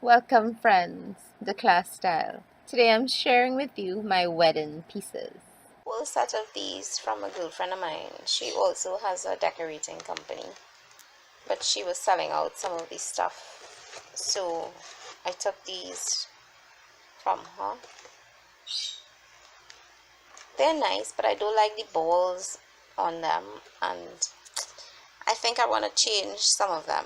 Welcome friends, Theclastyle. Today I'm sharing with you my wedding pieces. Whole set of these from a girlfriend of mine. She also has a decorating company, but she was selling out some of this stuff. So I took these from her. They're nice, but I don't like the balls on them, and I think I want to change some of them.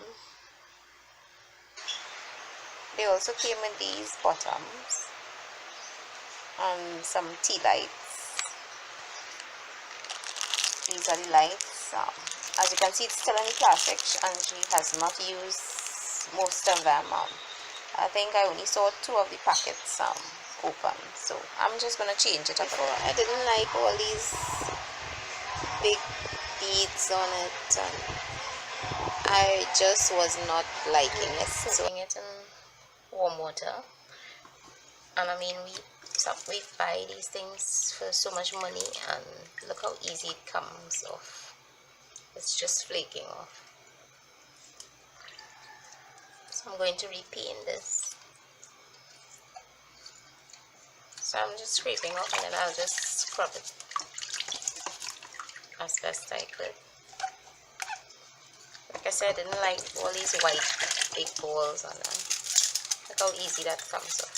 They also came with these bottoms and some tea lights. These are the lights. As you can see, it's still in plastic, and she has not used most of them. I think I only saw 2 of the packets open, so I'm just gonna change it up. I didn't like all these big beads on it, and I just was not liking it. Soaking it in warm water, and I mean we buy these things for so much money, and look how easy it comes off. It's just flaking off. So I'm going to repaint this. So I'm just scraping off, and then I'll just scrub it as best I could. Like I said, I didn't like all these white big balls on them. Look how easy that comes off.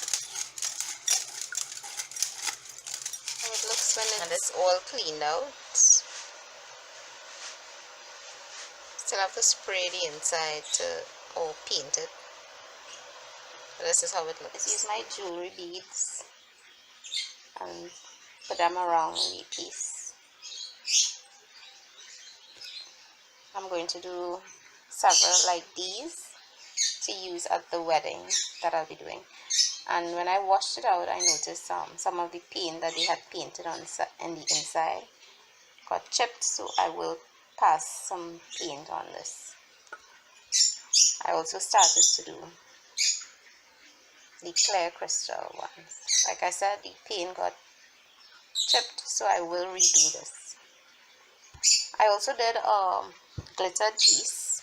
And it looks when it's all cleaned out. Still have to spray the inside or paint it. But this is how it looks. I use my jewelry beads and put them around the piece. I'm going to do several like these to use at the wedding that I'll be doing. And when I washed it out, I noticed some of the paint that they had painted on the inside got chipped, so I will pass some paint on this. I also started to do the clear crystal ones. Like I said, the paint got chipped, so I will redo this. I also did a glittered piece,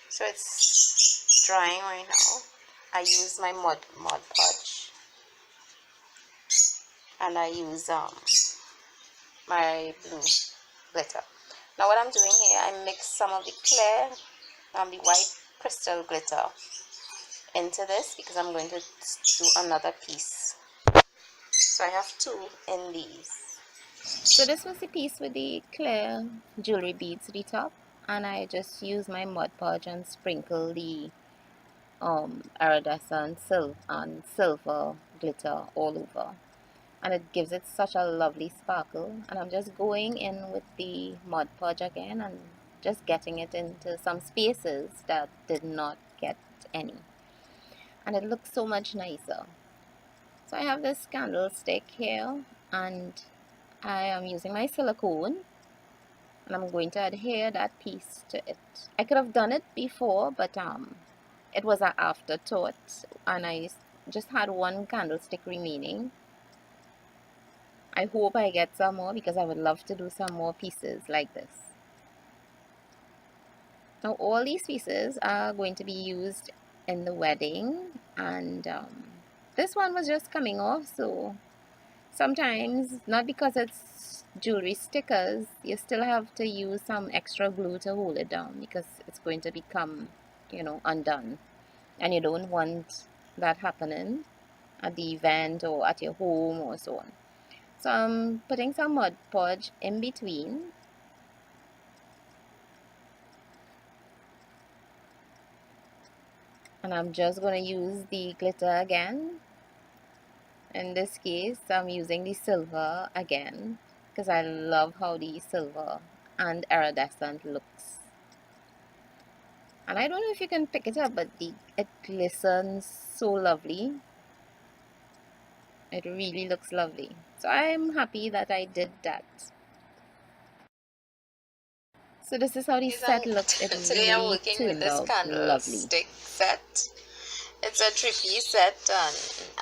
so it's drying right now. I use my Mod Podge, and I use my blue glitter. Now what I'm doing here, I mix some of the clear the white crystal glitter into this because I'm going to do another piece. So I have 2 in these. So this was the piece with the clear jewelry beads at the top, and I just used my Mod Podge and sprinkle the iridescent silver glitter all over, and it gives it such a lovely sparkle. And I'm just going in with the Mod Podge again and just getting it into some spaces that did not get any, and it looks so much nicer. So I have this candlestick here, and I am using my silicone, and I'm going to adhere that piece to it. I could have done it before, but it was an afterthought, and I just had 1 candlestick remaining. I hope I get some more because I would love to do some more pieces like this. Now all these pieces are going to be used in the wedding, and this one was just coming off, so sometimes, not because it's jewelry stickers, you still have to use some extra glue to hold it down because it's going to become, undone, and you don't want that happening at the event or at your home or so on. So I'm putting some Mod Podge in between, and I'm just going to use the glitter again. In this case, I'm using the silver again because I love how the silver and iridescent looks. And I don't know if you can pick it up, but it glistens so lovely. It really looks lovely. So I'm happy that I did that. So this is how the set looks. It Today I'm really working with turned this out lovely. candlestick set. It's a 3-piece set,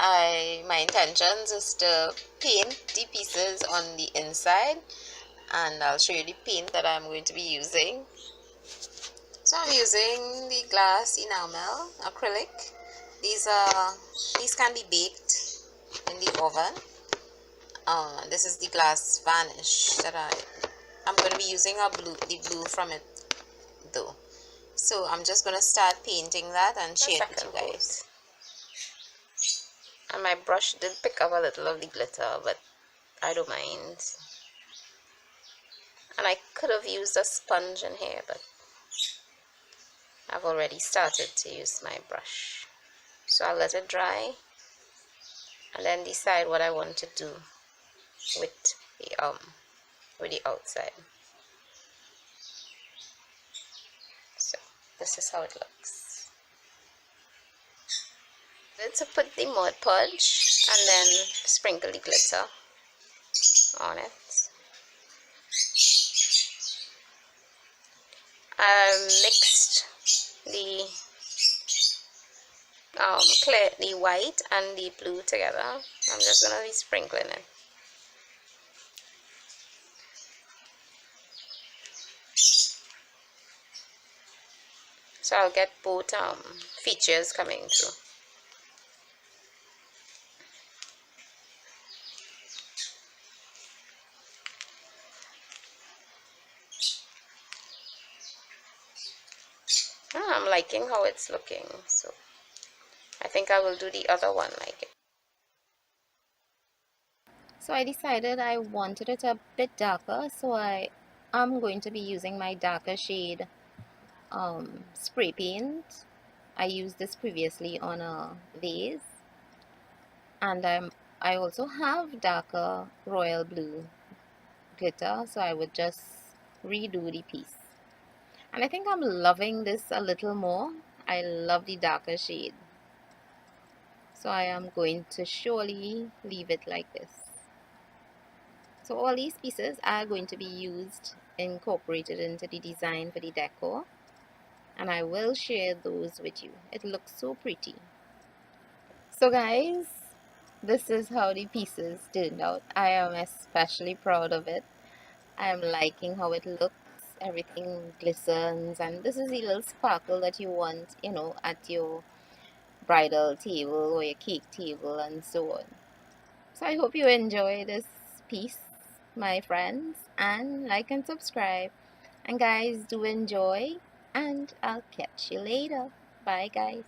and my intentions is to paint the pieces on the inside, and I'll show you the paint that I'm going to be using. So So I'm using the glass enamel acrylic. These can be baked in the oven. This is the glass varnish that I'm going to be using the blue from it though. So I'm just going to start painting that and share it with you guys. And my brush did pick up a little of the glitter, but I don't mind. And I could have used a sponge in here, but I've already started to use my brush. So I'll let it dry and then decide what I want to do with the outside. So this is how it looks. To put the Mod Podge and then sprinkle the glitter on it. I mixed the the white and the blue together. I'm just gonna be sprinkling it. So I'll get both features coming through. I'm liking how it's looking, so I think I will do the other one like it. So I decided I wanted it a bit darker, so I am going to be using my darker shade spray paint. I used this previously on a vase, and I also have darker royal blue glitter, so I would just redo the piece. And I think I'm loving this a little more. I love the darker shade, so I am going to surely leave it like this. So all these pieces are going to be incorporated into the design for the decor, and I will share those with you. It looks so pretty. So guys, this is how the pieces turned out. I am especially proud of it. I am liking how it looks. Everything glistens, and this is the little sparkle that you want, at your bridal table or your cake table and so on. So I hope you enjoy this piece, my friends, and like and subscribe. And guys, do enjoy, and I'll catch you later. Bye guys.